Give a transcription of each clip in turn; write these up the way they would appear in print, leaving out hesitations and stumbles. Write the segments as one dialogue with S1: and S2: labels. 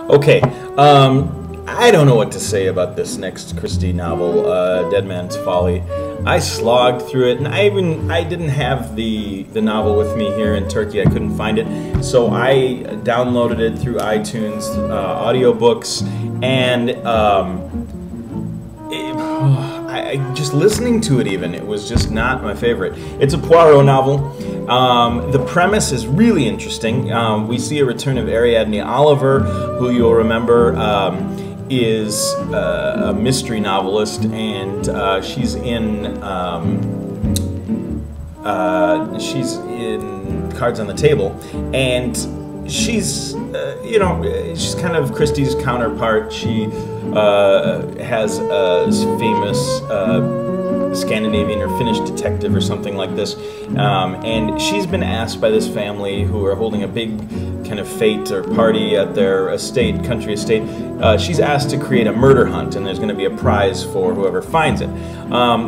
S1: Okay, I don't know what to say about this next Christie novel, Dead Man's Folly. I slogged through it, and I didn't have the novel with me here in Turkey. I couldn't find it, so I downloaded it through iTunes audiobooks, and just listening to it even, it was just not my favorite. It's a Poirot novel. The premise is really interesting. We see a return of Ariadne Oliver, who you'll remember is a mystery novelist, and she's in Cards on the Table, and she's she's kind of Christie's counterpart. She has a famous Scandinavian or Finnish detective or something like this, and she's been asked by this family, who are holding a big kind of fete or party at their country estate. She's asked to create a murder hunt, and there's going to be a prize for whoever finds it.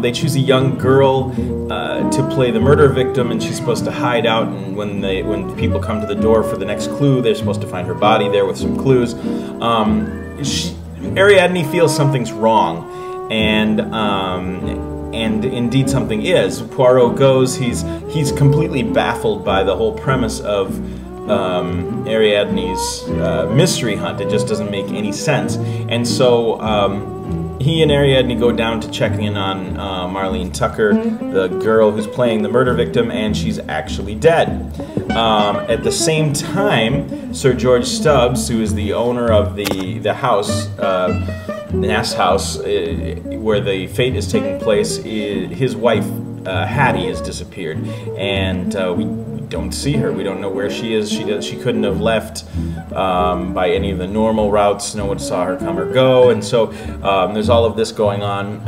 S1: They choose a young girl to play the murder victim, and she's supposed to hide out, and when people come to the door for the next clue, they're supposed to find her body there with some clues. Ariadne feels something's wrong, and indeed something is. Poirot goes, he's completely baffled by the whole premise of Ariadne's mystery hunt. It just doesn't make any sense, and so he and Ariadne go down to check in on Marlene Tucker, the girl who's playing the murder victim, and she's actually dead. At the same time, Sir George Stubbs, who is the owner of the house, the Nast House, where the fate is taking place, his wife Hattie has disappeared, and we don't see her. We don't know where she is. She couldn't have left by any of the normal routes. No one saw her come or go, and so there's all of this going on.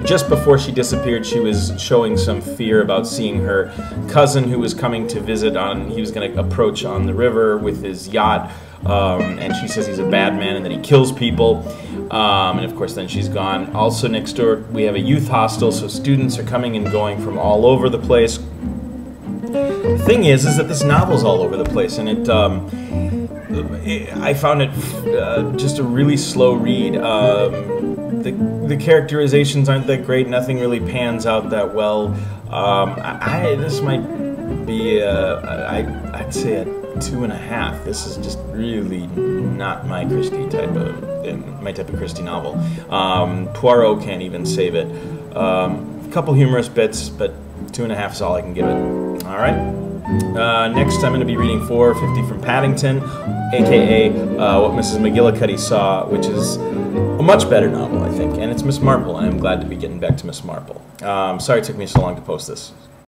S1: Just before she disappeared, she was showing some fear about seeing her cousin, who was coming to visit. He was going to approach on the river with his yacht, and she says he's a bad man and that he kills people. And of course, then she's gone. Also, next door we have a youth hostel, so students are coming and going from all over the place. The thing is that this novel's all over the place, and I found it just a really slow read. The characterizations aren't that great. Nothing really pans out that well. This might be I'd say a 2.5. This is just really not my type of Christie novel. Poirot can't even save it. A couple humorous bits, but 2.5 is all I can give it. All right. Next, I'm going to be reading 450 from Paddington, aka What Mrs. McGillicuddy Saw, which is a much better novel, I think, and it's Miss Marple, and I'm glad to be getting back to Miss Marple. Sorry it took me so long to post this.